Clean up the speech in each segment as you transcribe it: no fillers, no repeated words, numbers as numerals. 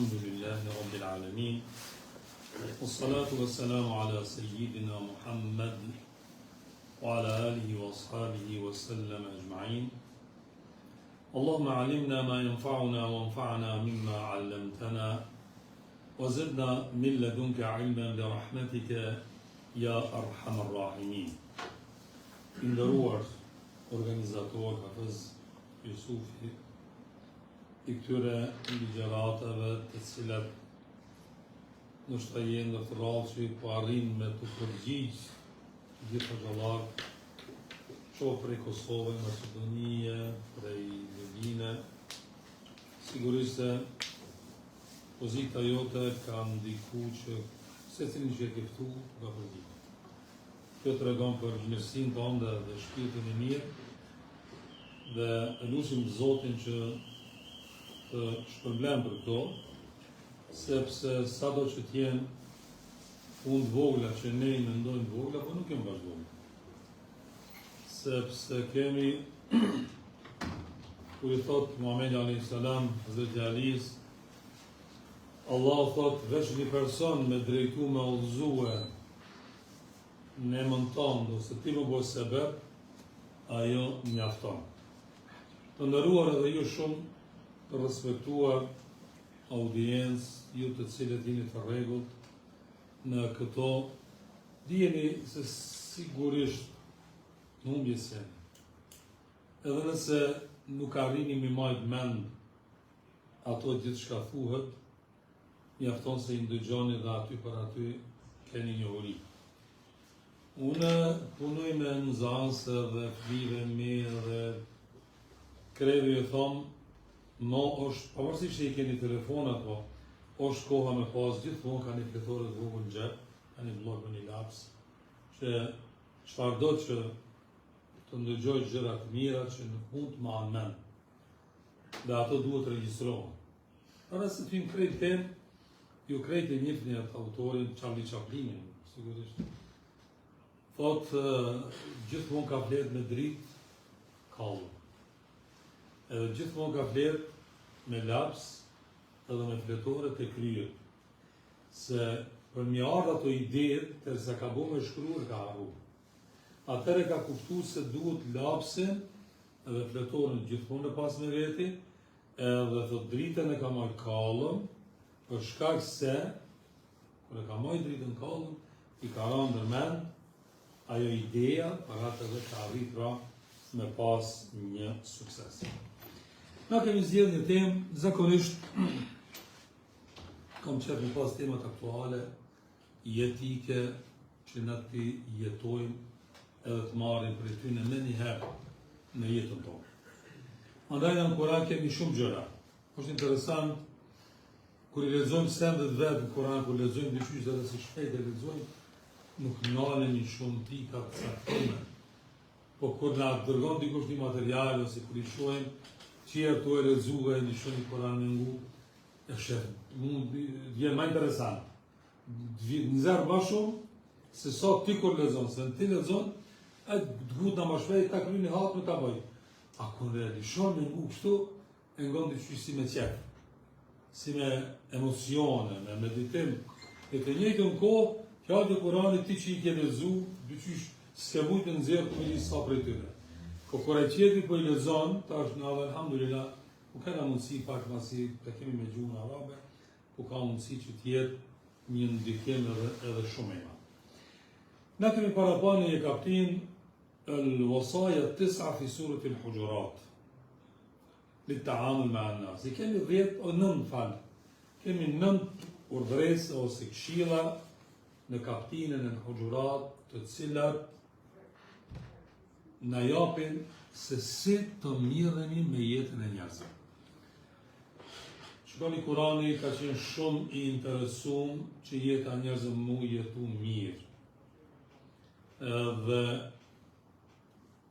الحمد لله رب العالمين والصلاة والسلام على سيدنا محمد وعلى آله وأصحابه وسلم أجمعين. اللهم علمنا ما ينفعنا وانفعنا مما علمتنا وزدنا من لدنك علما برحمتك يا أرحم الراحمين. Nderuar organizator Hafiz Jusufi I këtyre ligjeratave të cilat nështë jenë në të rrallë që po arrin me të përgjigj gjithë xhallar, qoftë prej Kosovë, Maqedonie, prej Lëvine. Sigurisht se pozita jote ka ndiku që secilin që e ke ftu nga përgjigj. Kjo të regon për mirësinë tënde dhe shpirtin e mirë dhe lutim Zotin që të shpërblem për këto, sepse sado që t'jenë punë të vogla që ne I mendojmë të vogla, po nuk kemi vazhduar. Sepse kemi, kur I thot Muhamedi alayhis salam, Hazreti Alis, Allah thot veç një person me drejtu me udhëzue në emën tonë, ose ti më bëj sebeb, ajo mjafton. Të nderuar edhe ju shumë të respektuar audiencë, ju të cilët jeni të rregullt në këto, dijeni se sigurisht në humbje sen. Edhe nëse nuk arrini mi majt mend ato gjithë shka thuhet, mjafton se I ndëgjoni dhe aty për aty keni njohuri. Unë punoj me nxënëse dhe fëmijëve mi dhe krevi e thomë, mo është, pavarësisht që I keni telefonat, po, është koha me pas, gjithmonë ka një fletore të vogël në xhep, ka një blog me një laps, që çfarëdo që të ndëgjoj gjëra të mira që nuk mund të ma amen, dhe ato duhet regjistrohen. Para se t'vim krejt tem, ju krejt e njihni atë autorin Charlie Chaplinin, sigurisht. Thot, gjithmonë ka flet me dritë, kallur. Edhe gjithmonë ka flet me laps edhe me fletore të kryet. Se për një ardhë ato ideët, tërsa ka bo me shkruar, ka harru. Atëre ka kuptu se duhet lapsin edhe fletoren gjithmonë në pas me veti, edhe thot dritën e ka maj kallëm, për shkak se, kër e ka maj dritën kallëm, I ka ranë ndërmend, ajo ideja për atë edhe ka arrit ra me pas një sukses. Na kemi zgjedhur një temë, zakonisht kam qef me pas temat aktuale, jetike, që na të jetojmë edhe të marrim për tyne me njëherë në jetën tonë. Andaj në Kur'an kemi shumë gjëra. Është interesant, kur I lexojmë sendet vetë në Kur'an, kur lexojmë dyqysh edhe si shpejt e lexojmë, nuk nalemi shumë pika të saktime. Po kur na dërgon dikush një material, ose kur I shohim qërë të e lexuar një shumë I Kur'an në ngu, e shef, mund vjen më interesant. Nxerr më shumë se sa ti kur lexon, se ti lexon, ai duhet na më shpejt ta kryeni hapën ta bëj. A kur e lexon në ngu kështu, e ngon dyqysh si me qef, si me emocione, me meditim. E të njëjtën kohë, fjallë të Kuranit ti që I ke lexu, dyqysh s'ke mujt të nxjerr të një sa prej tyre. Ko kur e qeti po I lexon, tash në Allah, alhamdulillah, ku ka mundësi pak masi të kemi me gjuhën arabe, ku ka mundësi që t'jetë një ndikim edhe shumë e madh. Na kemi parapani e kaptin al-wasaya 9 fi surat al-Hujurat. Lit-ta'amul ma'a an-nas. I kemi 9 fal. Kemi 9 urdhëresa ose këshilla në kaptinën e Hujurat, të cilat na japin se si të mirremi me jetën e njerëzve. Shikoni Kurani ka qenë shumë I interesuar që jeta e njerëzve mu jetu mirë. Dhe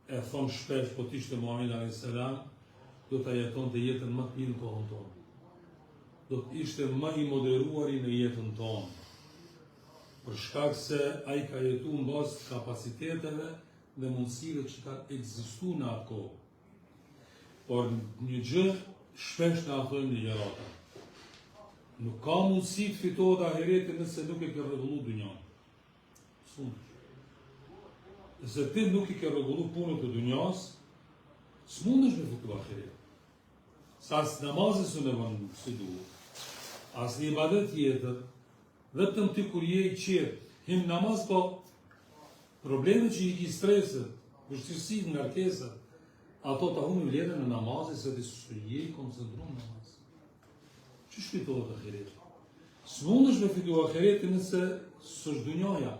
e thon shpesh, po t'ishte Muhamedi alayhis salam, do ta jetonte jetën më të mirë në kohën tonë. Do të ishte më I moderuari në jetën tonë. Për shkak se ai ka jetu në bazë të kapaciteteve dhe mundësive që ka ekzistu në atë kohë. Por një gjë shpesh në athojmë një gjerata. Nuk ka mundësi të fitohet ahireti nëse nuk e ke rregullu dunjan. Nëse ti nuk i ke rregullu punën të dunjas, s'mundesh me fitu ahiret. Sa as namazi s'u nevon si duhet. As një ibadet tjetër, vetëm ti kur je i qetë, him namaz, po probleme që i ki streset, vështirësit, ngarkesat, ato ta humbin vlerën në namazit se ti s'u je i koncentruar në namaz. Që shfitohet ahireti? S'mundesh me fitu ahireti nëse s'është dunjaja.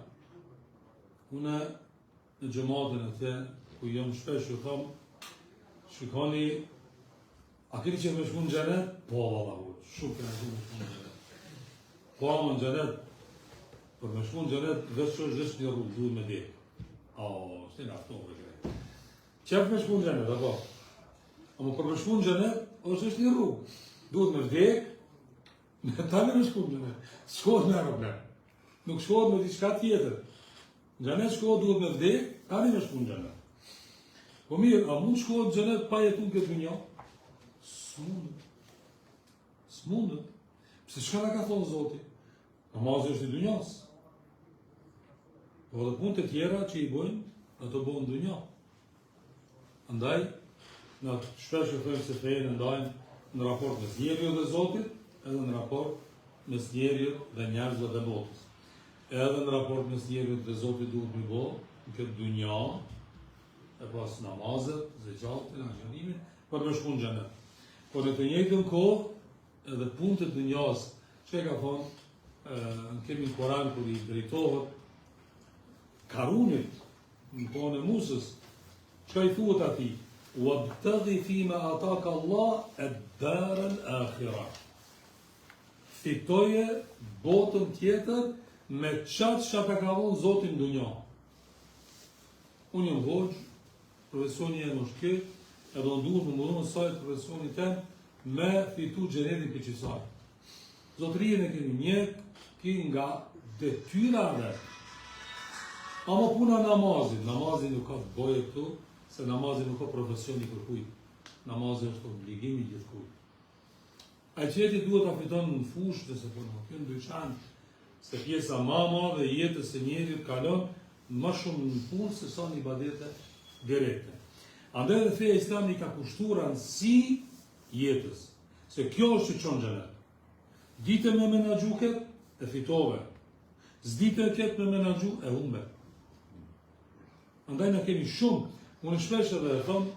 Une në xhamatën atje, ku jam shpesh ju thom, shikoni, a keni që me shku në xhenet? Po, valla, shumë kena që me shku në xhenet. Po, më në xhenet, për me shku në xhenet, veç një rrugë, duhet me dekë. Shte nga afto për kërë. Qep me shku në xhenet, ako? Ama për me shku në xhenet, është një rrugë. Duhet me vdekë, me tani me shku në xhenet. Shkohet me aeroplan. Nuk shkohet me diçka tjetër. Në xhenet shkohet duhet me vdekë, tani me shku në xhenet. Po mirë, a mund shkohet në xhenet pa jetu në këtë dunja? S'mundet. Pse çka na ka thonë Zoti? Namazi është i dunjas. Po dhe punët e tjera që i bojnë, ato bojnë në dunja. Andaj, na shpesh e thëmë se fejnë ndajnë në raport mes njeriut dhe Zotit, edhe në raport mes njeriut dhe njerëzve dhe botës. Edhe në raport mes njeriut dhe Zotit duhet mi bo, në këtë dunja, e pas namazet, zeqatin, agjërimin, për me shku në xhenet. Por në të njëjtën kohë, edhe punët e dunjas, që e ka thonë, në kemi në Koran, kër i drejtohet Karunit, në kohën e Musës, që i thuhet ati, وَابْتَغِ فِيمَا أَتَاكَ اللَّهُ الدَّارَ الْآخِرَةَ. Fitoje botën tjetër me qatë që ka vonë Zotin dunja. Unë jam hoxh, profesioni e moshke, edhe unë duhet më mërunë sajtë profesioni tem me fitu xhenetin për qësaj. Zotërijen e kemi njek, ki nga detyrave. Ama puna namazit nuk ka të boje këtu, se namazin nuk ka profesioni kërkuj. Namazin është obligimi gjithkuj. A qëti duhet ta fiton në fush, nëse po në kënë dyqan, se pjesa ma madhe jetës e njerit kalon më shumë në punë se sa një ibadete direkte. Andaj dhe feja islami ka kushtuar si jetës, se kjo është që qonë xhenet. Dite me menaxhu ket, e fitove. S'dite ket me menaxhu, e humbe. Andaj na kemi shumë. Unë shpesh edhe e thëmë,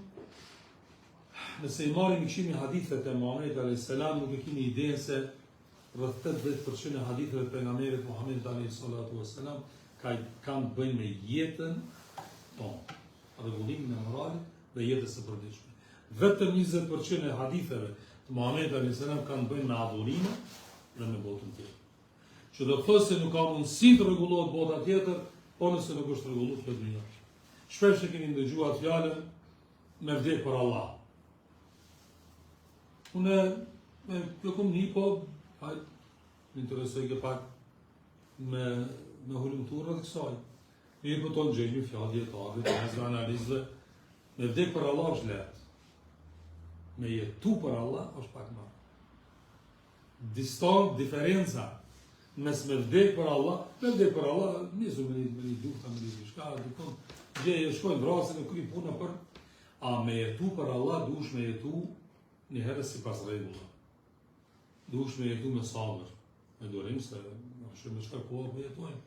nëse i marim i këshimi hadithet e Muhamedit a.s. nuk e kini idenë se rreth 80% e haditheve të pejgamberit Muhamedit a.s. kanë bëjnë me jetën tonë, rregullimin e moralit dhe jetës së përditshme. Vetëm 20% e haditheve të Muhamedit a.s. kanë bëjnë me adhurime dhe me botën tjetër. Që do të thotë se nuk ka mundësi të rregullohet bota tjetër, po nëse nuk është rregulluar këtë dunjë. Shpesh e keni ndëgjuar fjalën me vdek për Allah. Unë e kom një, po hajt, më interesoj ke pak me hulumturë dhe kësaj. Një për tonë gjejmë fjallë djetarit, me analizve, me vdek për Allah është letë. Me jetu për Allah është pak më. Diferenca mes me vdek për Allah, nisu me një dukta, me një shka, gjeje, shkojnë vrasën e kry puna për, a me jetu për Allah, dush me jetu një herë si pas rregulla. Dush me jetu me sabër, me dorim se shumë me shka kohë me jetojnë.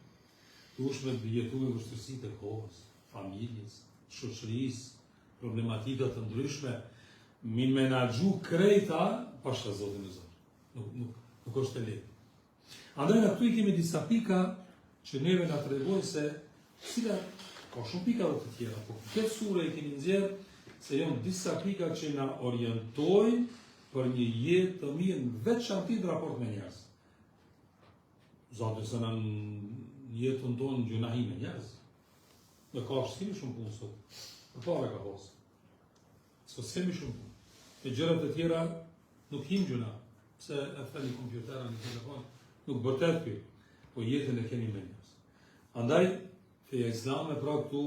Dush me jetu me vështërsitë e kohës, familjes, shoqërisë, problematikat të ndryshme, mi menaxhu krejta, pashka Zotin e Zotit. Nuk është e lehtë. Andaj në këtu i kemi disa pika që neve nga të regojnë se cilat ka shumë pika dhe të tjera, po këtë sure i kemi nxjerrë se janë disa pika që na orientojnë për një jetë të mirë në veçantë në raport me njerëz. Zotë se në jetën tonë gjunahi me njerëz. Dhe ka s'kemi shumë punë sot. Për pare ka posë. Sot s'kemi shumë punë. E gjërat e tjera nuk him gjuna. Pse e thë një kompjutera, një telefon, nuk bërtet kjo, po jetën e kemi me njerëz. Andaj, feja islame pra këtu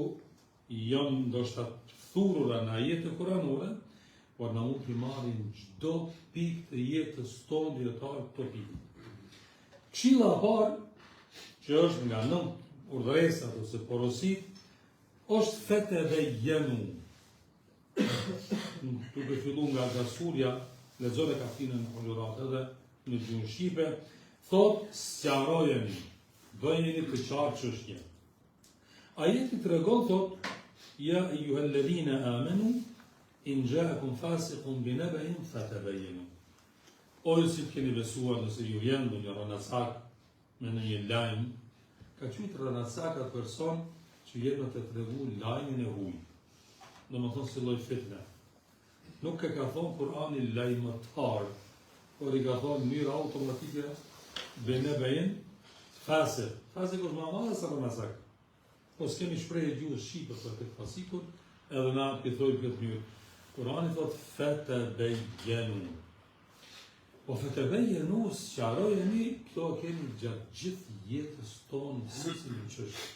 janë ndoshta thurura në ajete kuranore, por na mund të marrin çdo pikë të jetës tonë dietar këto pikë. Këshilla e parë, që është nga 9 urdhëresat ose porosit, është fetebejenu. Duke fillu nga surja, lexoj kapitullin e Hujurat edhe në gjuhën shqipe, thot sqarojeni, bëjeni të qartë çështjen. Ajeti tregon thot ja eyyuhalladhina amanu in ja'akum fasiqun binaba'in fatabayyanu. O ju si keni besuar nëse ju vjen ndonjë rënasak me një lajm, ka qytë rënasak atë person që jetë në të tregu lajmin e huj. Domethënë si lloj fitne. Nuk e ka thonë Kurani lajmëtar, por i ka thonë mënyrë automatike binaba'in fasiq. Fasiq është më madhe se rënasak. Po s'kemi shprehje gjuhës shqipe për këtë fasikur, edhe na pithojmë këtë mënyrë. Kurani thot fetebejenu. Po fetebejenu, sqarojeni, këto kemi gjatë gjithë jetës tonë si në çështje.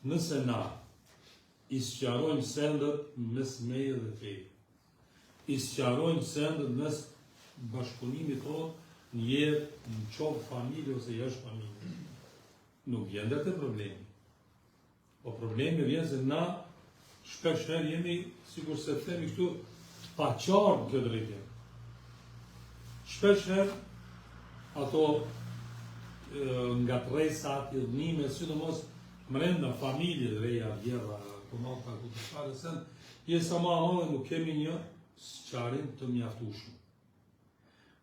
Nëse na i sqarojmë sendet mes meje dhe feje, i sqarojmë sendet mes bashkëpunimit tonë në jetë, në qovë familje ose jashtë familje, nuk vjen dhe të problemi. Po problemi vjen se na shpesh herë jemi, sikur se themi këtu, pa qartë në këtë drejtim. Shpesh herë ato nga tresat, jedhnime, sidomos brenda familje, reja, vjera, komata, kutëshare, sen, pjesa ma madhe nuk kemi një sqarim të mjaftueshëm.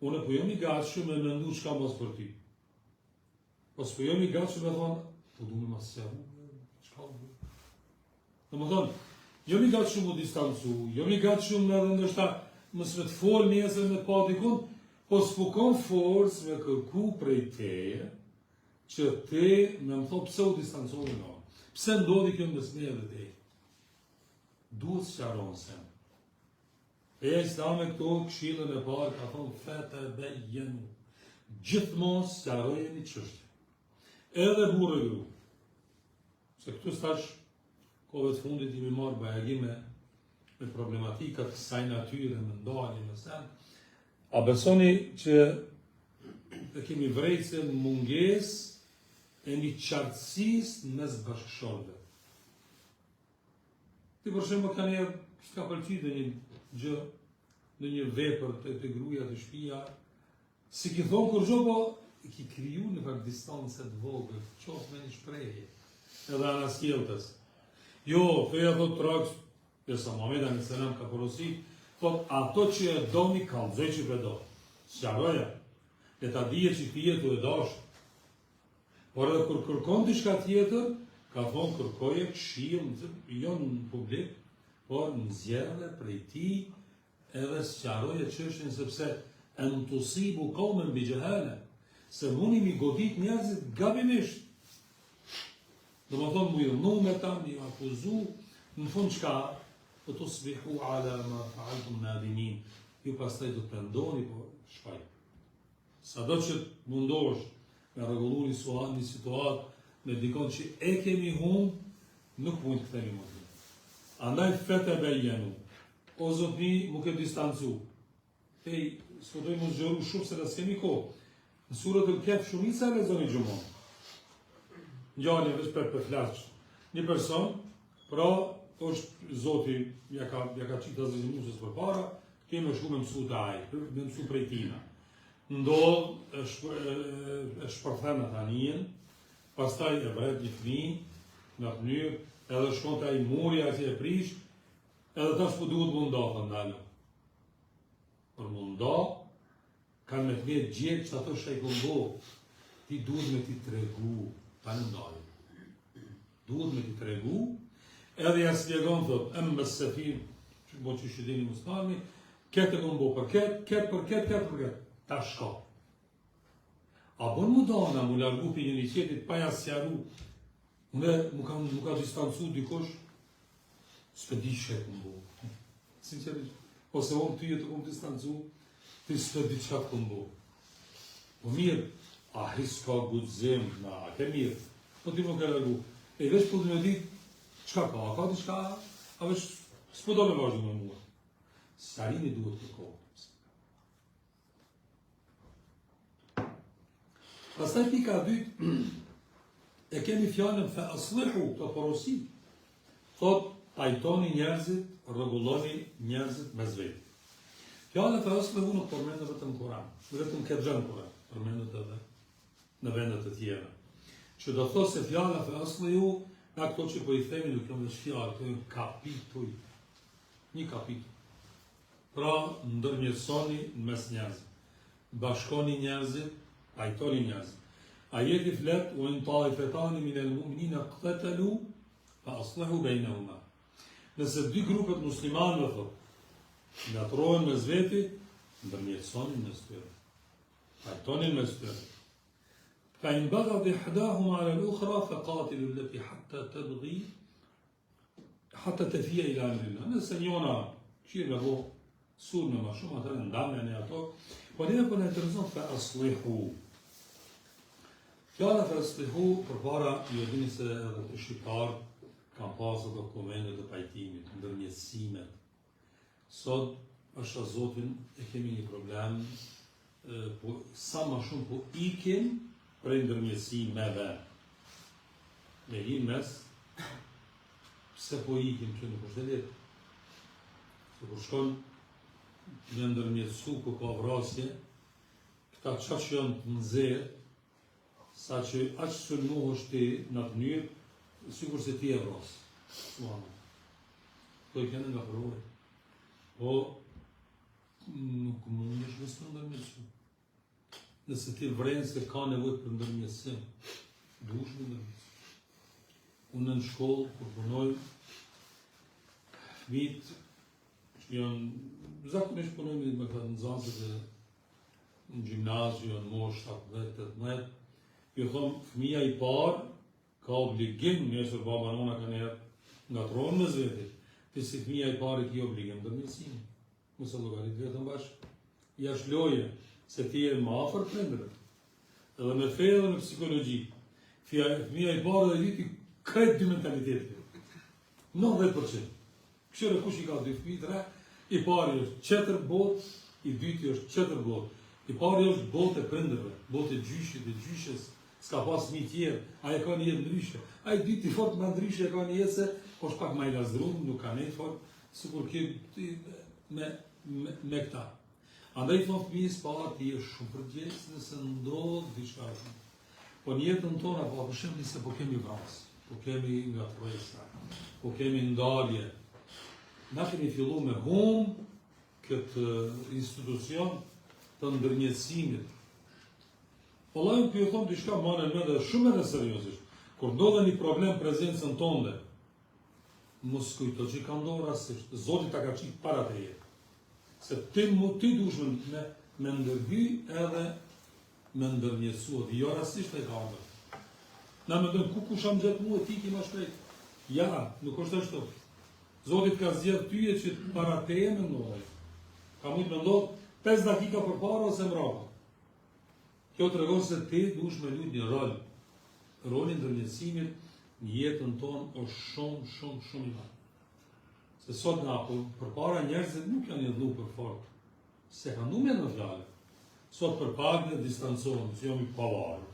Unë po jam i gatshëm me mendu çka mos për ty. Po s'po jam i gatshëm me thonë, po du me mas sqaru. Domethënë, jo mi gatshëm u distancu, jo mi gatshëm edhe ndoshta mos me të fol nesër me pa dikun, po s'po kam forcë me kërku prej teje që te me më thot pse u distancove nga unë. Pse ndodhi kjo mes meje dhe teje? Duhet sqaron sen. Feja islame këto këshillën e parë ka thonë fetebejenu. Gjithmonë sqarojeni çështjen. Edhe burrë e grup. Se këtu stash kohëve të fundit jemi marrë bajagime me problematika të kësaj natyre, me ndalje, me sen. A besoni që e kemi vrejtëse në munges e një qartësisë mes bashkëshorëve. Ti për shembull ka një s'ka pëlqyer një gjë, në një vepër të gruaja të shtëpia, si ki thonë kur gjo, po i ki kriju në pak distancë të vogël, qoftë me një shprehje, edhe anasjeltës. Jo, feja thot traks, përsa Muhamedi a.s. ka porosit, thot ato që e doni kallëzoj që për do. Sqaroja, e ta dije që ti jetu e dashur. Por edhe kur kërkon diçka tjetër, ka thonë kërkoje këshill, jo në publik, por në zjerë prej ti, edhe sqaroje çështjen sepse an tusibu qauman bi jahala, se mundi mi godit njerëzit gabimisht. Do më thonë mu jënu me ta, mi akuzu, në fund qka, të të sbihu ala ma faaltum nadimin, ju pastaj do të pendoni, po shpaj. Sa do që të mundosh me rregullu një situatë me dikon që e kemi humbë, nuk mund të kthemi më të. Andaj fetebejenu, o zotni mu ke distancu. Ej, s'po dojmë më zgjeru shumë se nësë kemi kohë. Në surët e Kehf shumica e lexoni gjumon. Njani veç për flasht. Një person, pra, është Zoti, ja ka qitë azizin musës për para, kemi shku me mësu të ajë, me mësu prej tina. Ndodh, e shpërthen atë anijen, pastaj e vret një fëmijë, në atë mënyrë, edhe shkon të ajë murja që e prish, edhe tash po duhet munda, thënë ndalë. Për munda, kanë me të mirë gjekë që ato shaj këmbo, ti duhet me ti tregu, pa në ndalë. Duhet me ti tregu, edhe ja spjegon, thot, embes se fin, që bo që shidini muslimi, ketë e këmbo për ketë për ketë, ta shka. A bon mu dana, mu largu për një qetit, pa ja sjaru, unë mu ka distancu dikush, s'pe di që e këmbo. Sinqerisht, ose unë ty e të këmë distancu, ti s'pe di që e këmbo. Po mirë, a s'ka gudzim, a ke mirë, po ti më ke largu. E veç po të me ditë, qka ka diçka, a veç s'po do me vazhdu me mua. Sqarimi duhet të kohë. Pastaj pika e dytë, e kemi fjalën fa aslihu, të porosi. Thot, pajtoni njerëzit, rregulloni njerëzit mes vetë. Fjala fa aslihu nuk përmendet vetëm në Kur'an, vetëm këtë gjë në Kur'an, përmendet edhe në vendet të tjera. Që do thotë se fjala fa aslihu, nga këto që po i themi nuk janë vetë fjalë, këto janë kapituj. Një kapitull. Pra, ndërmjetësoni mes njerëzit. Bashkoni njerëzit, pajtoni njerëzit. Ajeti flet, u in taifetani min al-mu'minina qtatalu fa aslihu bainahuma. Nëse dy grupet muslimanëve thotë, ngatrohen mes veti, ndërmjetësonin mes tyre. Pajtonin mes tyre. Fa in baghat ihdahuma ala al-ukhra faqatilu allati hatta tafia ila amrillah. Nëse njëra qirë me bo sulm me ma shumë, atëherë ndamen e ato, po ne po na intereson fa aslihu. Fjala fa aslihu përpara ju e dini se edhe të shqiptar kanë pasur dokumente të pajtimit, ndërmjetësimet. Sot, është Zotin, e kemi një problem, po, sa ma shumë po ikim prej ndërmjetësimeve. Me hi mes, pse po ikim që nuk është e letë. Se kur shkon në ndërmjetësu ku ka vrasje, këta qatë që janë të nëzirë, sa që aqë sëlmu është ti në të njërë, sigur se ti e vrasë. To i kene nga përvojë. Po, nuk mund është nësë në ndërmjetësu. Nëse ti vrenë se ka nevojë për ndërmjetësim, dush në ndërmjetësim. Unë në shkollë, kur punoj, fëmijët që janë, zakonisht punoj me të nxënësit e në gjimnazio, në moshë 17-18, ju thonë, fëmija i parë ka obligim, nesër baba nona ka njerë nga tronë në zveti, të si fëmija i parë ki obligim ndërmjetësimi. Mëse llogarit vetëm bashkë. Jash loje, se ti e më afër prindërve. Edhe me fe edhe me psikologji. Fëmija i parë dhe viti krejt dy mentalitetit. 90%. Këshire kush i ka dy fëmijë, tre, i pari është qetër botë, i dyti është qetër botë. I pari është botë e prindërve, botë e gjyshit, e gjyshes, s'ka pas fëmijë tjerë, ai ka një jetë ndryshe. Ai dyti fort më ndryshe ka një jetë se është pak më i lazdrum, nuk ka një fort, sikur ki me këta. Andaj thonë fëmijës parë ti është shumë përgjegjës nëse ndodh diçka shumë. Po në jetën tona, po për shembull se po kemi vrasë, po kemi ngatresa, po kemi ndalje. Na kemi fillu me këtë institucion të ndërmjetësimit. Vallai ju them diçka më në shumë edhe seriozisht. Kur ndodhe një problem prezencën tonde, mos kujto që ka ndodhur rastisht, Zoti ta ka qit para teje. Se ti dush me ndërhy edhe me ndërmjetësu, jo rastisht e ka ndër. Na me dëmë ku kusham gjatë mu e ti ki ma shpejt. Ja, nuk është ashtu. Zotit ka zgjedh tyje që para teje me ndodhe. Ka mujtë me ndodhë 5 dakika për para ose mrapa. Kjo të regon se ti dush me lujt një rol. Rolin ndërmjetësimit në jetën tonë është shumë i madh. Se sot nga për para njerëzit nuk janë jedhlu për fort. Se ka nume në fjallë. Sot për pak në distancohen, si jam i pavarë.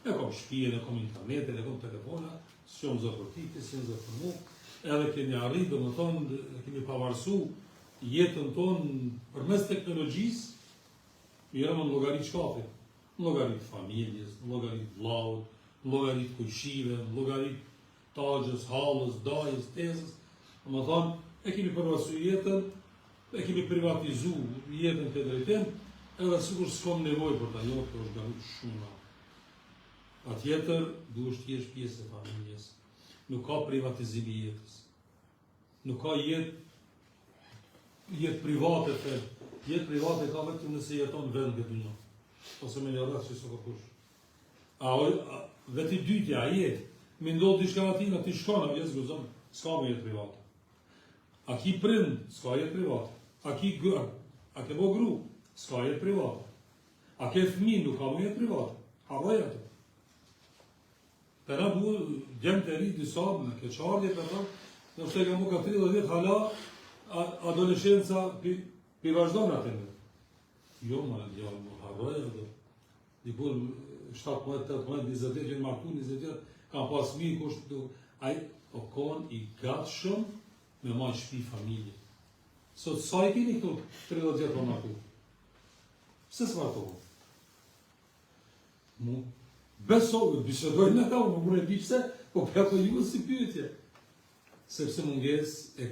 E kom shpijen, e kom internetin, e kom telefona, si jam zërpërtiti, si jam zërpërmu. Edhe kemi arrit, do më thonë, kemi pavarësu jetën tonë përmes teknologjisë, jemi në llogarit shkafit. Në llogarit familjes, në llogarit vllaut, në llogarit kujshive, në llogarit tagjës, hallës, dajës, tezës. Do më thonë, e kemi përvasu jetën, e kemi privatizu jetën të drejtim, edhe sikur s'kom nevojë për ta, jo, të është garu shumë. Patjetër, duhesh të jesh pjesë e familjes. Nuk ka privatizim i jetës. Nuk ka jetë private të, jetë private ka vetëm nëse jeton vend këtë një. Ose me një rreth që s'ka kush. Veti dytja, a jetë, me ndodhë diçka atina, ti shkon, a vjesë gëzëm, s'ka me jetë private. A ki prind, s'ka jetë private. A ke bo gru, s'ka jetë private. A ke fëmin, nuk ka mu jetë private. Harroj atë. Për na duhe, djemë të rritë disa, në keqardje për ta, nështë e ka mu ka 30 vjetë, hala adolescenca pi vazhdojnë atëmë. Jo, ma në djallë, mu harroj atë. Dikur 17, 18, 20 vjet, që martu 20 vjet, kam pas mirë kush ai o kon I gatshëm me marrë shtëpi familje. Sot sa I keni këtu 30 vjet pa martu? Pse s'martohu? Bisedojnë me ta, më di pse, po përto ju si pyetje. Sepse mungesë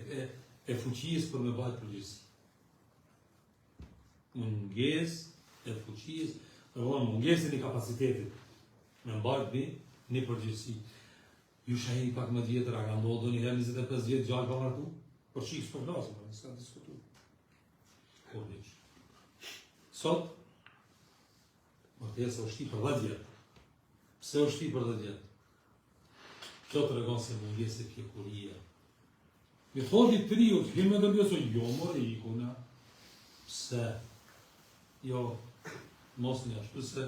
e fuqisë për me bajt përgjegjësi. Mungesë e fuqisë, mungesën e kapacitetit me mbajt një përgjegjësi. Ju shahini pak më tjetër, a ka ndodhur një herë 25 vjet gjallë pa martu? Por çik s'po flasim, s'ka diskutuar. Kurrë. Sot martesa është për 10 vjet. Pse është për 10 vjet? Kjo tregon se mungesë e pjekuria. Mi thodi triu, filmë të bëso jo more ikuna. Pse? Jo, mos një ashtu se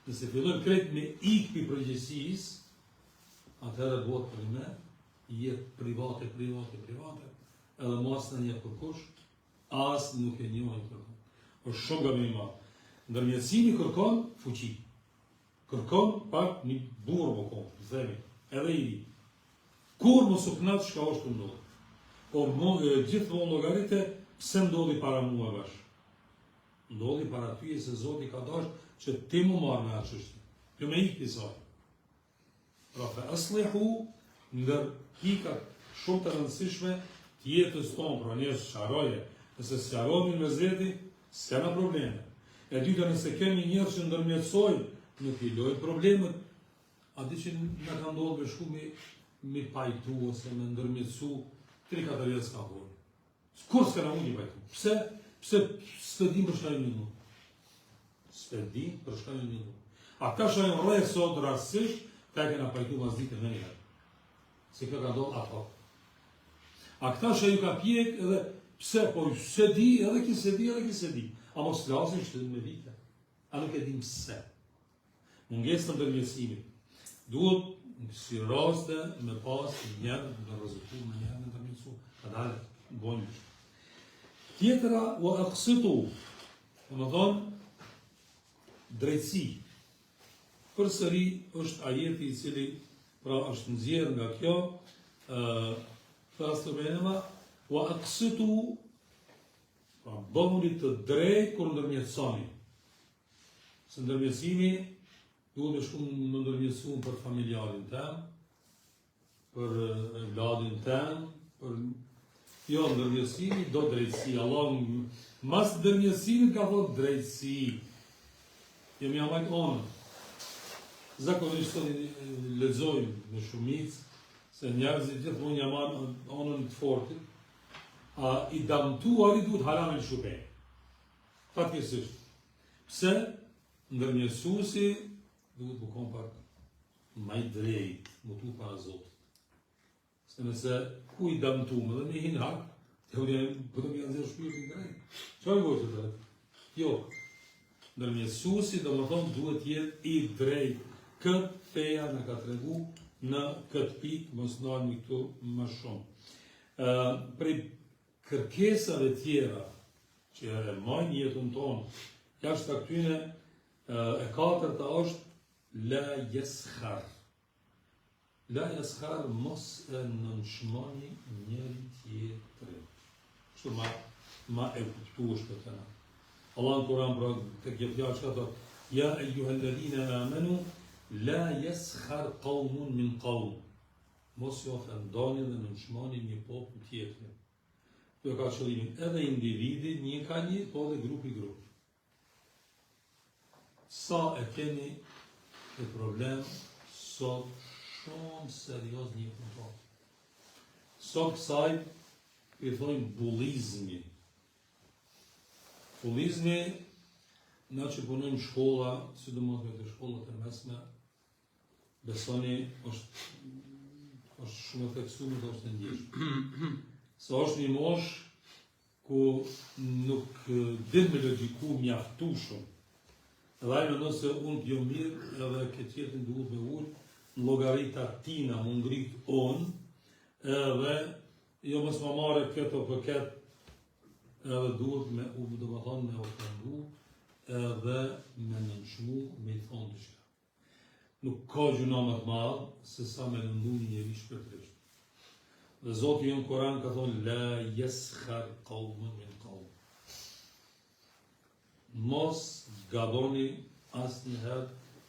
nëse fillojmë krejt me ikpi përgjegjësisë, atëherë bëhet për me, jetë private, edhe mos në një përkush, asë nuk e njohin kërkon. Është shumë gabim I madh. Ndërmjetësimi kërkon fuqi. Kërkon pak një burr më kon, themi, edhe I ri. Kur mos u knat çka është ndodhur. Po gjithmonë llogaritë pse ndodhi para mua bash. Ndodhi para ty se Zoti ka dashur që ti më marr me atë çështje. Kjo me ikë sot. Pra fa aslihu ndër hikat shumë të rëndësishme të jetës tonë, pra njerëz sharoje, nëse sqaronin me Zoti, s'ka probleme. E dyta, nëse kemi njerëz që ndërmjetësojnë, nuk I lojnë problemet, aty që na ka ndodhur me shku me pajtu ose me ndërmjetësu 3-4 vjet s'ka bërë. Kur s'ka na mundi pajtu? Pse s'e dim për shkakun e një. S'e dim për shkakun e një. Ata shojnë rreth sot rastësisht, ta kena pajtu mas ditën me njëherë. Se kjo ka ndodhur ato. A këta shojnë ka pjek edhe pse, po se di, edhe ki se di. A mos flasin shtëtin me vite. A nuk e dim pse. Mungesë të ndërmjetësimit. Duhet si raste me pas njerë në rëzëtu, me njerë në ndërmjetësu. Ka dalë, bojnë. Tjetëra, u aqsitu. Më thonë, drejtësi. Përsëri është ajeti I cili pra është nxjerrë nga kjo, Pastor Benema, u aqsitu, pra bëhuni të drejtë kur ndërmjetësoni. Se ndërmjetësimi duhet me shku më ndërmjetësu për familjarin tem, për vladin tem, për jo ndërmjetësimi do drejtësi. Allah mas ndërmjetësimit ka thot drejtësi. Jemi amajt onë. Zakonisht të lexojmë në shumicë, se njerëzit gjithmonë ja marrin onën të fortit, I damtuari duhet haramin shupej. Fatkeqësisht. Pse? Ndërmjetësuesi duhet të kon pak më I drejt, më tu para Zotit. Se nëse ku I damtuam dhe me hin hak, po të më janë shpirtin drejt. Çfarë vojtë të drejt? Jo. Ndërmjetësuesi domethënë duhet të jetë I drejt. Këtë feja në ka tregu në këtë pikë, mos ndalmi këtu më shumë. Prej kërkesave tjera që e majnë jetën tonë, jashtë këtyne e katërta është la yeskhar. La yeskhar mos e nënshmoni njëri tjetrin. Kështu ma e kuptuesh për të na. Allah në Kur'an pra të kjo fjalë që thotë: Ja eyyuhalladhina amanu la yeskhar qawmun min qawm. Mos ju ofendoni dhe nënshmoni një popull tjetrin. Kjo ka qëllimin edhe individi, një ka një, po dhe grupi. Sa e keni e problem sot shumë serios një kontrol. Sot kësaj I thojnë bullizmi. Bullizmi, na që punojmë shkolla, sidomos me të shkollat e mesme, besoni është shumë e theksuar dhe është e ndjeshme. Sa është një mosh ku nuk din me logjiku mjaftueshëm. Edhe ai mendon se unë t'jo mirë edhe këtë tjetrin duhet me ullë në llogarita tina, më ngrit on, edhe jo mos më marrë këtë o këtë, edhe duhet me me ofendu, edhe me nënshmu, me I thonë diçka. nuk ka gjuna më të madh se sa me lëndu një njeri shpirtërisht. Dhe Zoti në Kur'an ka thonë la yaskhar qawmun min qawm. Mos gaboni asnjëherë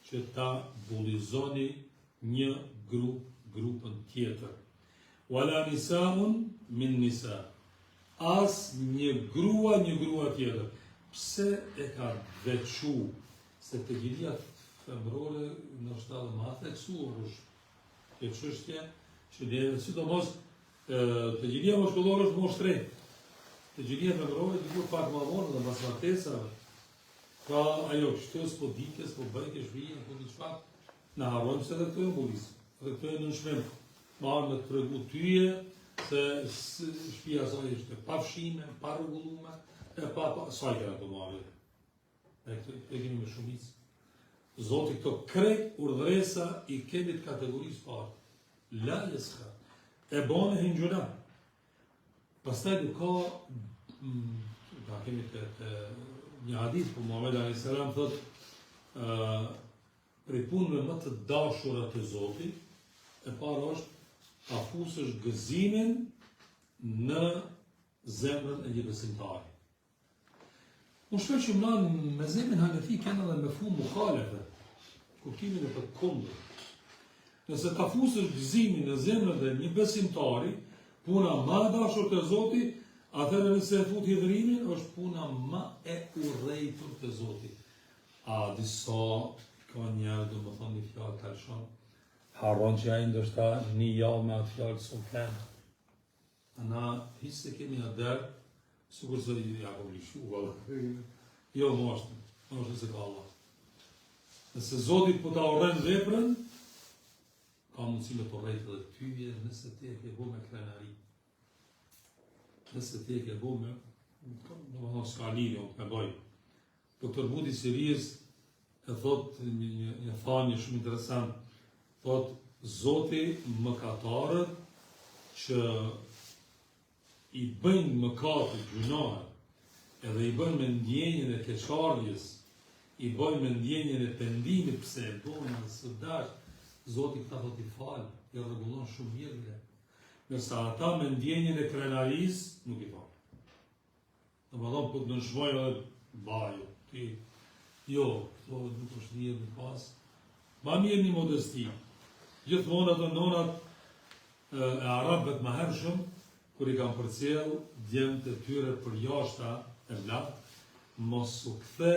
që ta bullizoni një grupën tjetër. Wala nisaun min nisa. As një grua tjetër. Pse e ka veçu se të gjithia femrore në shtatë më theksuar është kjo çështje që dhe sidomos të gjithia mashkullore është moshë 3. Të gjithia femrore dikur pak më vonë dhe pas martesave ka ajo kështu s'po dike, s'po bëj ke shvije, po një çfarë në harrojmë se dhe këto e mbulis, dhe këto e në nëshmim. Marë me të tregu tyje se shtëpia saj është pa fshime, pa rregullume, e pa saj kena të marrë. E kemi me shumicë. Zoti këto krejt urdhresa i kemi të kategorisë parë. La yaskhar. E bane hingjuna. Pastaj du ka, da kemi të një hadith, po Muhammed a.s. thot, prej punëve më të dashurat të Zotit, e para është ta fusësh gëzimin në zemrën e një besimtari. Unë shpër që më me zemrën Hanefi kena dhe me fumë mukhalefe, kuptimin e të kundër. Nëse ta fusësh gëzimin në zemrën e një besimtari, puna ma dashur të Zotit, atëherë nëse e fut hidhrimin, është puna ma e urrejtur të Zotit. A disa ka njerë, do më thonë një fjallë kalshon, harron që ajë ndështë një javë me atë fjallë së flenë. Na hisë se kemi aderë, sukur se ja kom lishu, jo moshtë se ka Allah. Nëse Zotit po ta urren veprën, ka mundësi me të urrejtë dhe tyje, nëse ti e ke bo me krenari. Nëse ti e ke bo me, në s'ka lidhje, unë me bëj. Doktor Budi Siriz e thot një thanje shumë interesant, thot, Zoti mëkatarët që i bëjnë mëkatë gjunahe, edhe i bëjnë me ndjenjën e keqardhjes, i bëjnë me ndjenjën e pendimit pse e bëjnë në së dash, Zoti këta thot i falë, i rregullon shumë mirë. Nërsa ata me ndjenjën e krenaris, nuk i falë. Në më thonë, po të nëshmojnë edhe bajo, ti, jo, këto nuk është njërë në pas. Ma mirë një modesti. Gjithmonë ato nonat e arabëve të mahershëm, kur i kam përcjell djemt e tyre për jashta e vlak, mos u kthe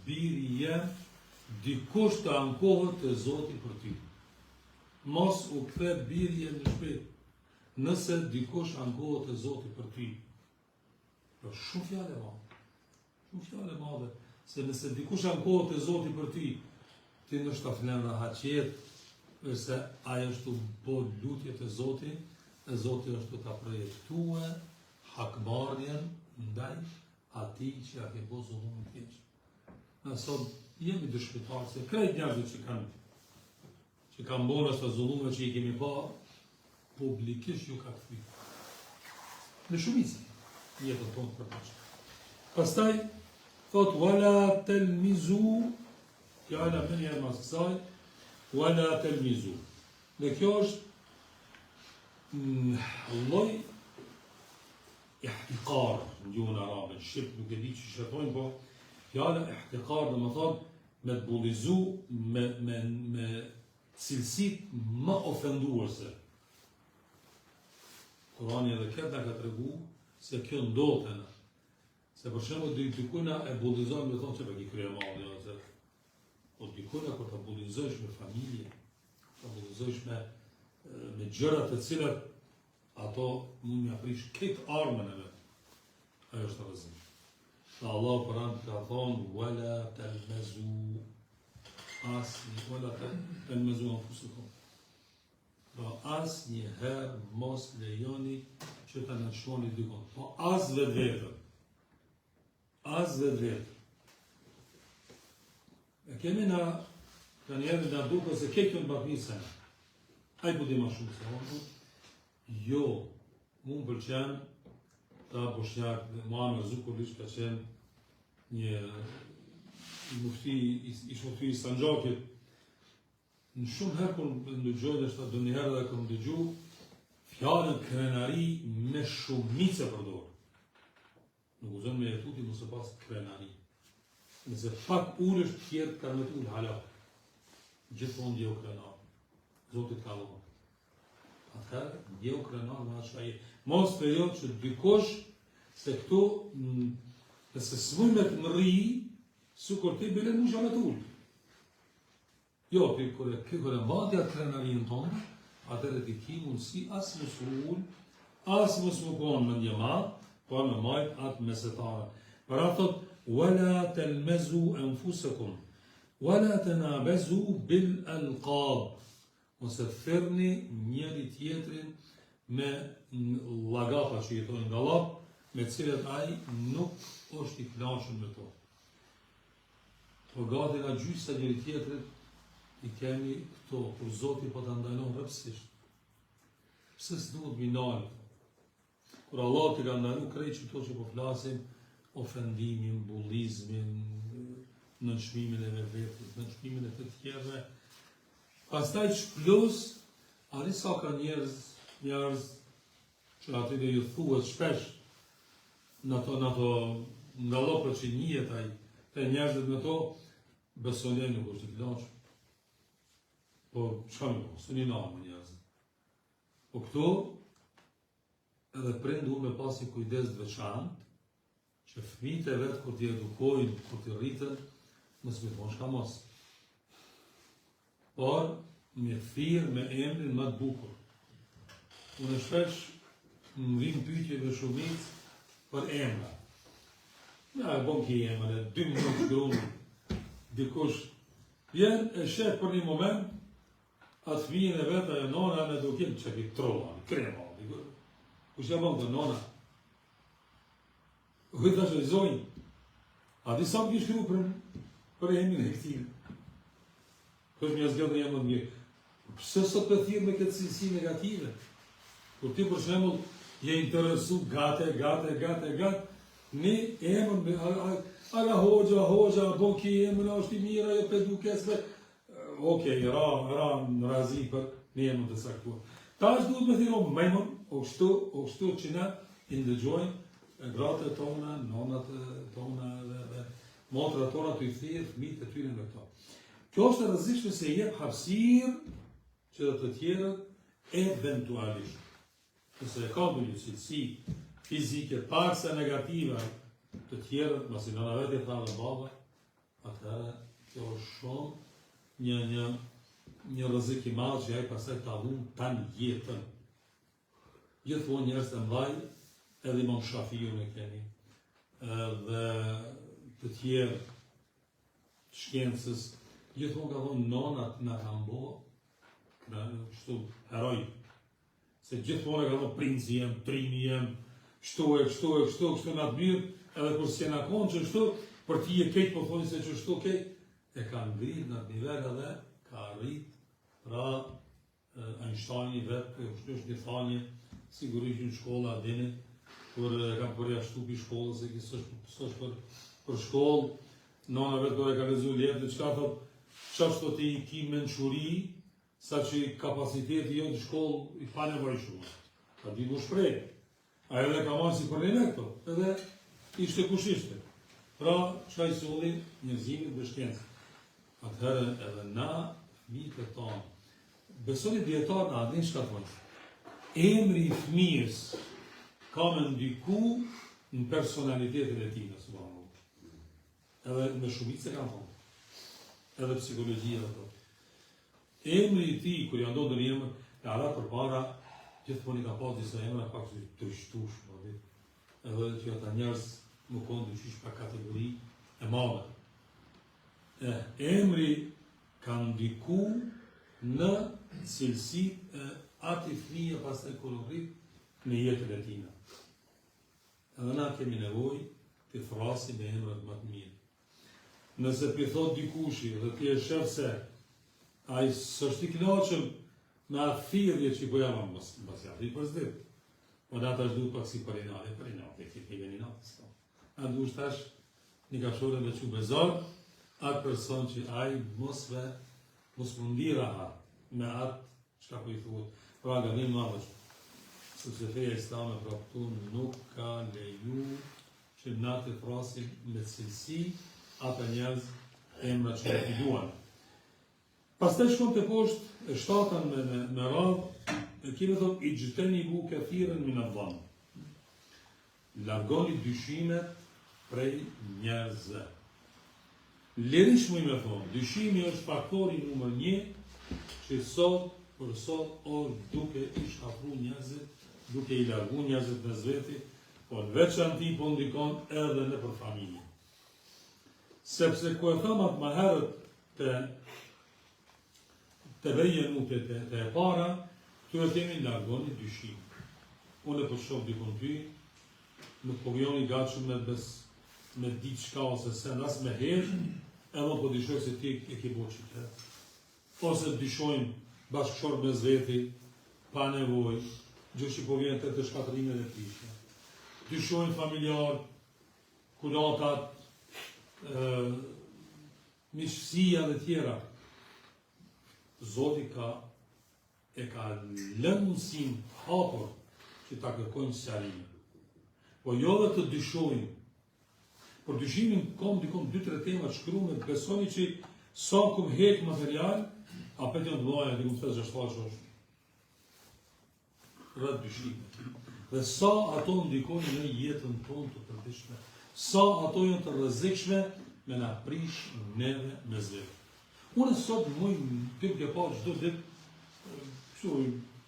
biri jem dikush të ankohet të Zoti për ty. Mos u kthe biri jem në shpet, nëse dikush ankohet të Zoti për ty. Shumë fjale madhe. Shumë fjale madhe. Se nëse dikush ankohet të Zoti për ty, ti nështë ta flenë dhe haqjet, se ajo është të bo lutje të Zotit, e Zotit është të ta projektue hakmarrjen ndaj atij që ja ke bo zullumin tjesh. Në sot jemi dëshmitar se krejt njerëzit që kanë bo nështë zullume që i kemi pa, publikisht ju ka këthy. Në shumicë, jetën tonë për të që. Pastaj, thot, wala telmizu, fjala me njerë mas kësaj, wala telmizu. Dhe kjo është lloj ihtikar në gjuhën arabe, në shqip nuk e di që shëtojnë, po fjala ihtikar dhe më thonë me të bullizu me cilësit më ofenduese. Kurani edhe këtë nga ka të regu se kjo ndodhën. Se për shembull dikujna e bullizojnë me thonë që për ki krye malli, ose po dikujna kur të bullizojsh me familje, të bullizojsh me gjërat të cilat ato mund mja prish këtë armën e vetë. Ajo është të rëzim. Dhe Allah për anë ka thonë, wala telmezu, wala telmezu në fusukum. Pra as një herë mos lejoni që të nënshmoni dikon. Po as vetë vetën. As vetë vetën. E kemi na, të njerën nga duke se ke kjo në bakmi sene. Aj bu di ma shumë se onë. Jo, mu më përqen, ta Boshnjak, Muamer Zukorlić ka qenë një mufti, ish mufti i Sanxhakit, në shumë herë kur ndëgjoj dhe shta do njëherë dhe këm dëgju, fjalën krenari me shumice përdor. Nuk uzon me jetuti mësë pas krenari. Nëse pak ullësh tjerë ka me t'ullë halak. Gjithmonë ndjeu krenar. Zotit ka dhënë. Atëherë, ndjeu krenar me atë shajë. Mos period që dykosh se këto, nëse s'muj me të mëri, su kur ti bile mu me t'ullë. Jo, kërë mbati atë krenarin tonë, atëre ti ki mundësi asë më s'ullë, asë më s'mukon me njëmat, por me majt atë mesetare. Për atë thot, wala telmezu enfusekum, wala tenabezu bil alqab, ose thërni njëri tjetrin me lagata që jetojnë nga lap, me cilët ai nuk është i knaqur me to. Po gati nga gjysa njëri tjetrit i kemi këto, kur Zoti po ta ndalon rrepsisht. Pse s'duhet mi ndalë? Kur Allah t'i ka ndalu krejt që to që po flasim, ofendimin, bullizmin, nënçmimin e vetes, nënçmimin e të tjerëve, pastaj shplus, ari sa ka njerëz që aty dhe ju thuhet shpesh në ato nga lopët që njihet ai, te njerëzit me to, besonje nuk është i knaqur. Po çfarë nuk është, një namë njerëzit. Po këto, edhe prind duhet me pasi kujdes të veçantë, që fëmijët e vetë kur t'i edukojnë, kur t'i rritën, mos me thonë shka mos. Por, me thirr me emrin më të bukur. Unë shpesh më vijnë pyetjeve shumic për emra. Ja, e bon ki emër, 2 minutë shkruan, dikush vjen e shef për një moment, atë fëmijën e vetë e nona me dukim që ki trova, krema, kush ja bon të nona. Hëjtë të shërizojnë, a di sa më kishë shkru për emrin e këtime. Kështë një zgjellë një më të mirë. Pse sot për thirë me këtë cilësi negative? Kur ti për shembull je interesu gate, një emër me aga hoxha, bon ki emër, është i mira, jo për dukesve. Okej, ra në razi për një emër të saktuar. Ta është duhet me thiro mejmën, o kështu që na i ndëgjojnë, gratë tona, nonat tona dhe motrat tona të i thirë, fëmijët e tyre me këto. Kjo është e rrezikshme se jep hapësirë që dhe të tjerët eventualisht. Nëse e ka një cilësi fizike paksa negative të tjerët, masi nëna vetë e tha dhe baba, atëherë kjo është shumë një rrezik i madh që ai pastaj ta humbë tan jetën. Gjithmonë njerëz të mbaj, edhe Imam Shafiu e keni, dhe të tjerë shkencës, gjithmonë ka thonë nonat na kanë bo, kështu heroj. Se gjithmonë ka thonë princi jem, trimi jem, kështu në atë mirë, edhe kur s'jena konë që kështu, për ti e kejtë po thonë se që kështu kejtë, e ka ngrit në atë nivel edhe ka rrit, pra Einsteini vetë, kështu është një thanje, sigurisht në shkolla dini, kur kam përjashtu pi shkollës, se kisë është për shkollë, nona vetë kër e ka lezu letë, qka thot, qashtë të i ki menquri, sa që kapaciteti jo të shkollë i pa nevojshme. Ka di ku shprej. A edhe ka marrë si për një këto, edhe ishte kush ishte. Pra, qka i solli njërzimit dhe shkencë. Atëherë edhe na, fëmijët e tonë, besoni djetarë në adin shka thonë. Emri i fëmijës ka me ndiku në personalitetin e tina, subhanallahu. Edhe me shumicë e kanë thonë. Edhe psikologjia dhe thonë. Emri i ti, kër janë do në një emër, e ara për para, gjithmonë i ka pas disa emra pak që të rishtush, edhe që ata njerëz më konë të qysh pa kategori e madhe. Emri ka ndiku në cilësit e ati fëmija pas të kërërit në jetën e tina. Edhe na kemi nevoj të thrasim me emrat më të mirë. Nëse për thot dikushi dhe ti e shef se a i sështë i knaqëm me atë thirje që i pojama mbas jafri për zdim. Po da ta shdu pak si për inate, e këtë një natës. A ndu shtash një kafshore me që bezar, atë person që a i mosve mos mundira me atë çka po I thuhet. Pra ganim madhësh. Sepse feja islame pra këtu nuk ka leju që na të thrasim me cilësi ata njerëz emra që I duan. Pastaj shkon të poshtë e shtatën me radhë, e kime thot ijtanibu kathiran min adh-dhann. Largoni dyshimet prej njerëzve. Lirish mu I me thonë, dyshimi është faktori numër 1 që sot për sot duke I shkatru njerëzit, duke I largu njerëzit me zveti, po në veçanti po ndikon edhe në për familje. Sepse ku e thamat ma herët të vejenu të e para, këtu e kemi largoni dyshim. Unë e për shoh dikon ty, nuk po vjoni gatshëm me ditë shka ose sen, as me herë, edhe po dyshoj se ti e ki bo qytet. Ose dyshojmë bashkëshor me zveti, pa nevoj, gjë që po vjen të shkatrime dhe prishme. Dyshojmë familjar, kuratat, miqësia dhe tjera. Zoti e ka lënë mundësin hapur që ta kërkojnë sjarime. Po jo dhe të dyshojmë. Por dyshimin kom dikon 2-3 tema të shkrume, të besoni që sa kum hek material, apet janë të mëdha, dikum 5-6 është. Rrët dyshime. Dhe sa ato ndikojnë në jetën tonë të përditshme. Sa ato janë të rrezikshme me na prish neve me zvetë. Unë sot mujnë të ke pa çdo ditë, kështu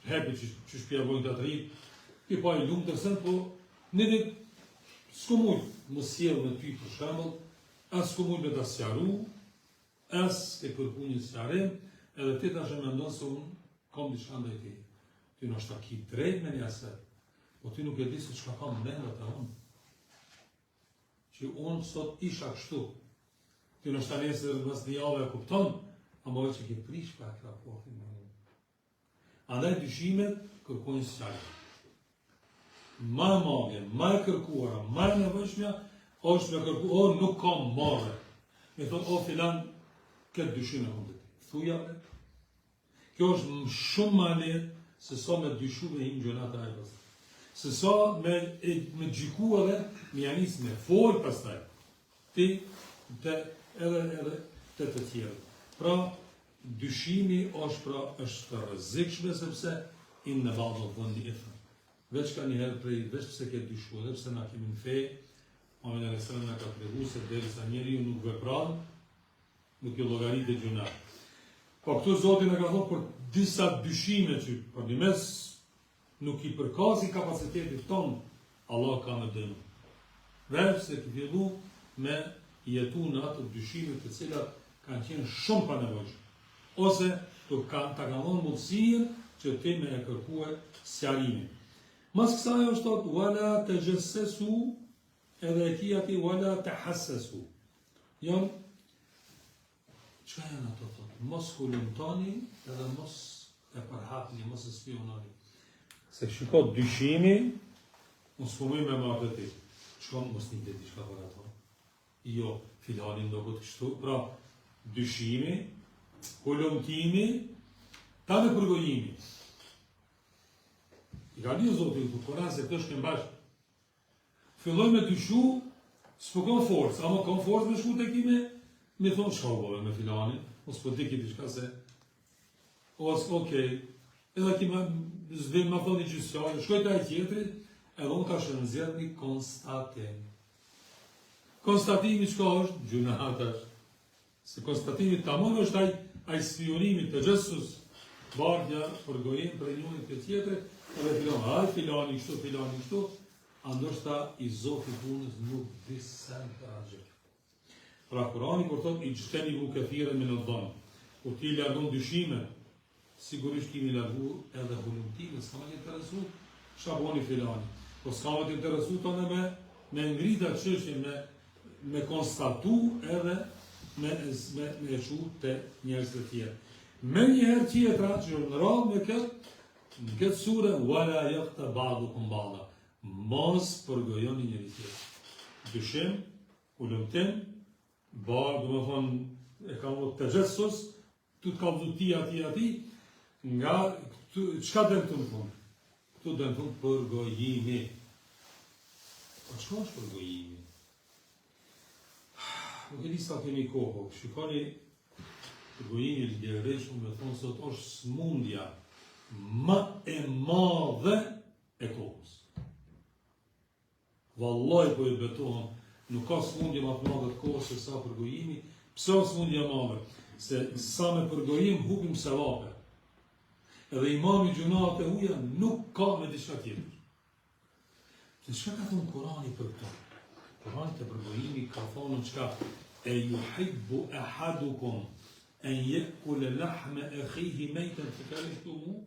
hepi që shpjegojnë të atërit, ke pa I lumë tërsen, po në ditë s'ku mujtë më sjellë me ty për shembull, as s'ku mujtë me ta sqaru, as ke kërku një sqarim, edhe ti tash e mendon se unë kam diçka ndaj teje. Ti ndoshta ki drejt me një aspekt, po ti nuk e di se çka kam mendat e unë. Që unë sot isha kështu. Ti ndoshta nesër pas një javë e kupton, ama që ke prish pa këtë raportin me unë. Andaj dyshimet kërkojnë sqarim. Ma e madhe, ma e kërkuara, ma e nevojshmja, është me kërku, nuk kam marrë. Me thonë, filan, këtë dyshime hundit. Thuja me. Kjo është shumë ma lehtë se sa me dyshu me hinë gjënat e ajpës. Se sa me gjiku edhe, me janis me folë pastaj. Ti, edhe të tjerë. Pra, dyshimi është të rrezikshme sepse inë në badë të dhëndi e thënë. Veç ka njëherë prej, veç pëse ke dyshu, edhe pëse na kemi në fej, Muhamedi alayhis salam na ka tregu se derisa njeriu nuk vepron, nuk I llogarit e gjuna. Po këtu Zoti na ka thënë për disa dyshime që përmes nuk I përkasi kapacitetit ton, Allah ka me dëmë. Veç se të fillu me jetu në ato dyshime të cilat kanë qenë shumë pa nevojshme. Ose ta ka dhënë mundësinë që ti me e kërkue sqarimin. Mas kësaj është thotë, wala të gjëssesu, edhe e kia ti, wala të hassesu. Janë, që janë ato thotë? Mos hulumtani, edhe mos e përhapni, mos e spionani. Se shiko dyshimi, mos fumoj me marrë ti. Shkon, mos një dhe shka për ato. Jo, filanin do këtë kështu. Pra, dyshimi, hulumtimi, ta dhe përgojimi. I ka një Zotin të Koran se këtë shkem bashkë. Filloj me dyshu, s'po kam forcë, ama kam forcë me shku të kime, me thonë shka u bove me filanin, ose po tiki të shka se, ose okej, edhe kime zvim ma thonë një gjysjaj, shkoj të ajë tjetëri, edhe unë ka shënëzjet një konstatim. Konstatimi qka është? Gjunatash. Se konstatimi të amon është aj spionimi të gjësus, bardja, përgojim për njënit të tjetëri, edhe filani kështu, ndoshta I Zoti punës nuk disen të agjë. Pra Kurani kur thot ijtanibu kathiran min adh-dhann, kur ti largon dyshime, sigurisht kimi largu edhe hulumtimin, s'ka më interesu çfarë boni filani. Po s'ka më interesu tonë me ngrita çështje, me konstatu edhe me shu të njerëz të tjerë. Me njëherë tjetra që në radhë me këtë sure, wala yaghtab ba'dukum ba'da. Mos përgojoni njëri tjetrin. Dyshim, hulumtim, do me thonë, e ka më të gjësës, këtu të kallëzu ti, nga çka dën këtu në fund? Këtu dën fund përgojimi. Po çka është përgojimi? Nuk e di sa kemi kohë, shikoni përgojimi ligjërisht me thonë se është smundja më e madhe e kohës. Vallaj po i betohem, nuk ka smundje më të madhe të kohës se sa përgojimi. Pse është smundje e madhe? Se sa me përgojim hupim sevape. Edhe imami gjunat e huja nuk ka me diçka tjetër. Se çka ka thonë Kurani për këto? Kurani të përgojimi ka thonë çka? E yuhibbu ahadukum an yakula lahma akhihi maytan fakarihtumuh.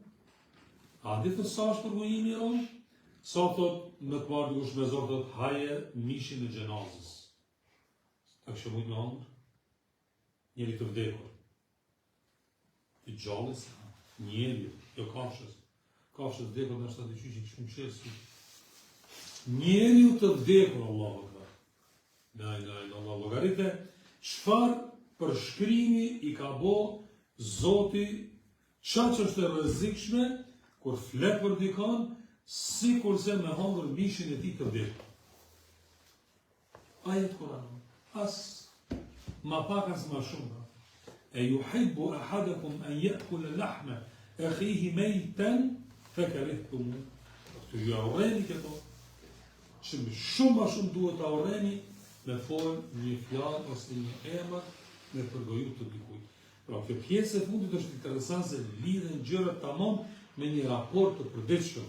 A di thë sa është përgojimi i ronë? Sa thot më të marrë dikush me zorë thot haje mishin e gjenazës. A kështë mujtë me andër? Njeri të vdekur. Të gjallës, njeri, jo kafshës. Kafshës vdekur në shtatë i qyqin kështë më qësë. Njeri të vdekur, Allah vëkar. Allah logarite, çfar përshkrimi i ka bo Zoti, qa që është e rrezikshme, kur flet për dikan, si kurse me hangër mishin e ti të vdekur. Ajet Kur'an, ma pak as ma shumë. E yuhibbu ahadakum an ya'kula lahma akhihi maytan fakarihtumu. Këtu ju urreni këto. Shumë ma shumë duhet ta urreni me folë një fjalë ose një emër me përgoju të dikujt. Pra kjo pjesë e fundit është interesant se lidhen gjërat tamam me një raport të përditshëm,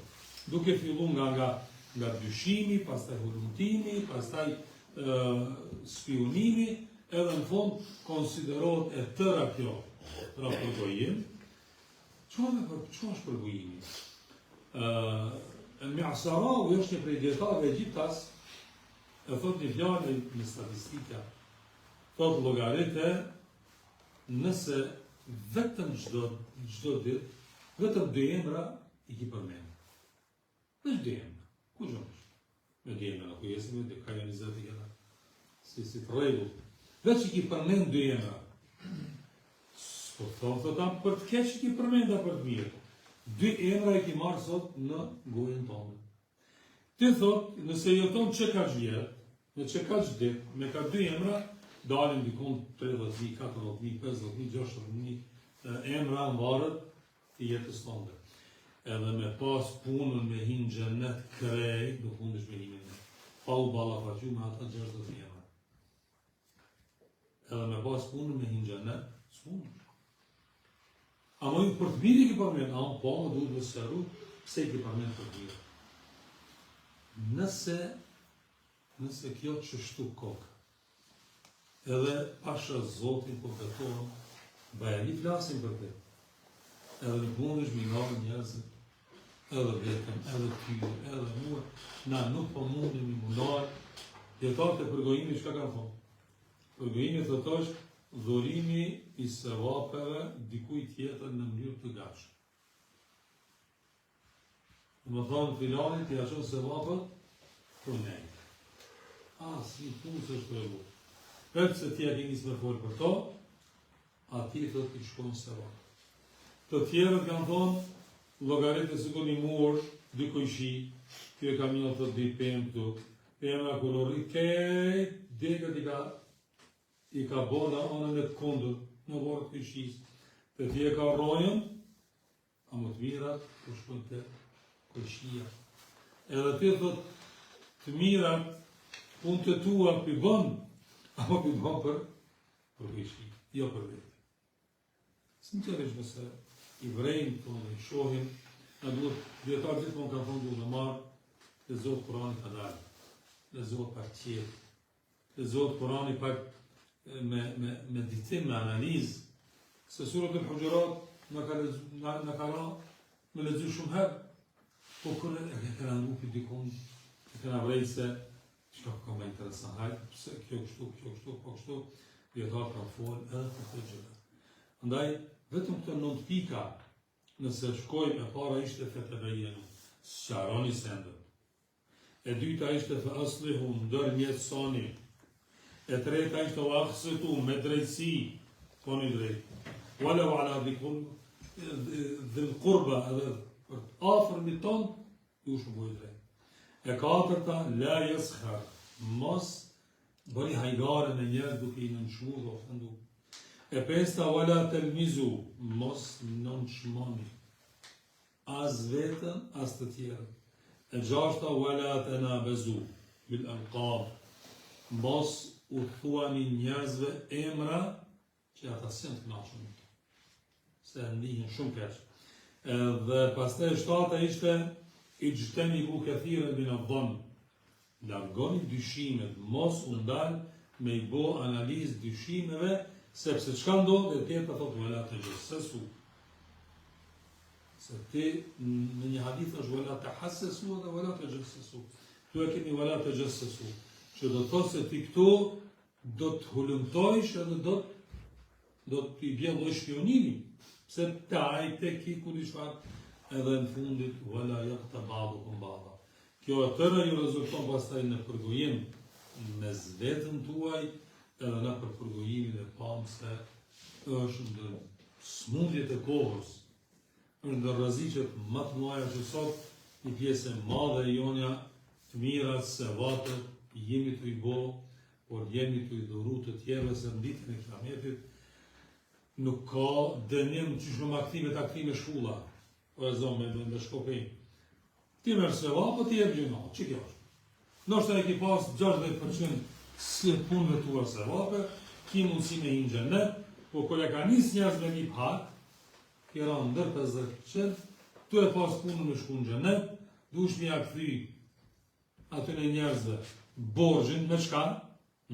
duke filluar nga dyshimi, pastaj hulumtimi, pastaj spionimi, edhe në fund konsiderohet e tëra kjo. Pra përgojim. Çfarë është përgojimi? Al-Mi'sarawi është një prej dietarëve egjiptas, e thot një fjalë në statistika. Thot llogaritë nëse vetëm çdo ditë, vetëm 2 emra i ki përmend. Veç 2 emra. Ku gjosh? Me 2 emra, ku jesim dhe ka 20 gjëra. Si të rregull. Veç i ki përmend 2 emra. Po thotë për të keq i ki përmenda për të mirë. 2 emra i ki marrë sot në gojën tonë. Ti thot, nëse jeton që ka vjet, në që ka dit, me ka 2 emra, dalin dikon 30.000, 40.000, 50.000, 60.000 emra në varët të jetës tonë. Edhe me pas punën me hinë xhenet krej, do fundesh me hinë. Pa u ballafaqu me ata 60.000 emra. Edhe me pas punën me hinë xhenet, s'punësh. Ama ju për të mirë i ki përmen, po më duhet me sëru, pse i ki përmen për mirë. Nëse kjo që shtu kokë, edhe pasha Zotin po betohem, bajani flasim për te, edhe në punësh mi nërë njerëzit, edhe vetëm, edhe tyre, edhe mua, na nuk po mundin mi mundar, jetarët e përgojimi që ka kanë thonë? Përgojimi të të është dhurimi i sevapeve dikuj tjetër në mënyrë të gatshme. Më thonë filanit të jashon sevapet për nejtë. Si punë se është përgu. Këtë se tja ke njësë me folë për to, ati të t'i shkon sevapet. Të tjerët kanë thonë, llogaritë se ku një murë, dikuj shi, kjo e kam një të di pëmë këtu, pëmë a kolori, kejt, dekët i ka bona anën e të kundër, në vorë të këshisë. Të tje ka rojën, a më të mirat, të shkën të këshia. Edhe të thot, të mirat, unë të tua për bënë, a më për bënë për këshia, jo për vetë. Së në qërësh nëse i vrejnë të në i shohin, në duhet, djetarë gjithë më kanë thonë duhet në marë, të zotë Kurani ka dalë, të zotë për qërë, të zotë Kurani pak me ditim, me analizë, se surët e Hujurat në ka ra me lexu shumë herë, po kërë e këna ngupi dikun, e këna vrejtë se qëka ka me interesant, hajtë, pëse kjo kështu, po kështu, djetarë ka folë edhe të të gjëra. Andaj, vetëm këtë 9 pika, nëse shkojmë e para ishte fetebejenu, sqaroni sendët. E dyta ishte fe aslihu, ndër njësoni. E treta ishte o akhësëtu, me drejtësi, po një drejtë. walau ala dhil qurba, edhe për të afërmit ton, ju shpëboj drejt. E katërta, la yaskhar, mos bëni hajgare në njerëz duke i nënçmuar ose ofendu. E pesta, wala talmizu, mos nënçmoni as vetën as të tjerët. E gjashta, wala tanabazu bil alqab, mos u thuani njerëzve emra që ata s'janë të kënaqur me to, se ndihen shumë keq. Dhe pastaj shtata ishte ijtanibu kathiran min adh-dhann, largoni dyshimet, mos u ndal me i bo analizë dyshimeve, sepse çka ndodh e tjetër thotë wala tajassasu. Se ti në një hadith është wala tahassasu dhe wala tajassasu. Tu e kemi wala tajassasu, që do të thotë se ti këtu do të hulumtojsh edhe do të i bjen lloj shpionimi, pse ta ai tek i ku dishfar edhe në fundit wala yaqta ba'dukum ba'da. Kjo e tëra ju rezulton pastaj në përgojim mes vetën tuaj edhe në përgojimin e pam se është ndër smundjet e kohës, është ndër rreziqet më të mëdha që sot një pjesë e madhe e jonja të mirat se vatët jemi të i bo, por jemi të i dhuru të tjerëve se në ditën e kiametit nuk ka dënim që shumë aktive shkulla, o e zonë me shkopin. Ti merë se vapë, ti e bëgjëna, që kjo është? Nështë e ki pas 60% së punëve tua se vapë, ki mundësi me hinë gjennet, po kër e ka njës njerëz me një pak, ki ranë ndër 50%, tu e pas punën me shku në gjennet, dush mi akëthy atyne njerëzve borgjën me shka,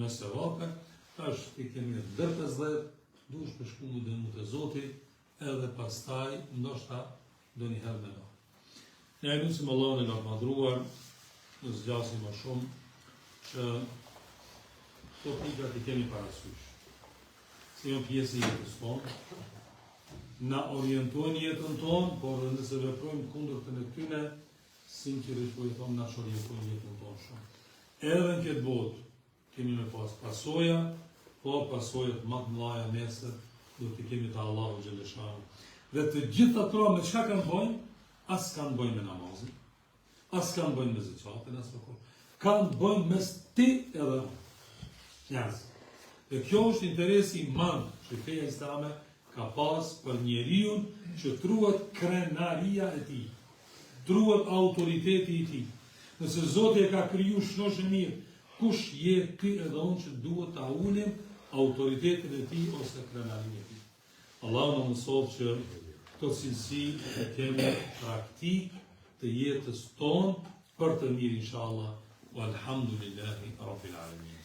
me se vapë, është ti kemi ndër 50%, dush me shku në dënu të Zotit, edhe pastaj ndoshta do një herë me la. Ne e nusim Allah në nga madruar, në zgjasim më shumë, që to pikat i kemi parasysh. Se jo pjesë i jetës tonë, na orientojnë jetën tonë, por nëse veprojmë kundër të në tyne, sinqerisht po i thonë, na orientojnë jetën tonë shumë. Edhe në këtë botë, kemi me pas pasoja, po pasojat më të mëdha nese, do të kemi të Allahu xhaleshanu. Dhe të gjitha ato me çka kanë bojnë, as kanë bojnë me namazin, as kanë bojnë me zakatin, as me kanë bojnë mes ti edhe njerëz. Dhe kjo është interesi i madh që feja islame ka pas për njeriu që truhet krenaria e tij, truhet autoriteti i tij. Nëse Zoti e ka kriju shnoshë mirë, kush je ti edhe unë që duhet ta ulim autoritetin e tij ose krenarin e tij. Allah në mësot që këto cilësi e kemi praktik të jetës tonë për të mirë inshallah. Walhamdulillahi Rabbil Alamin.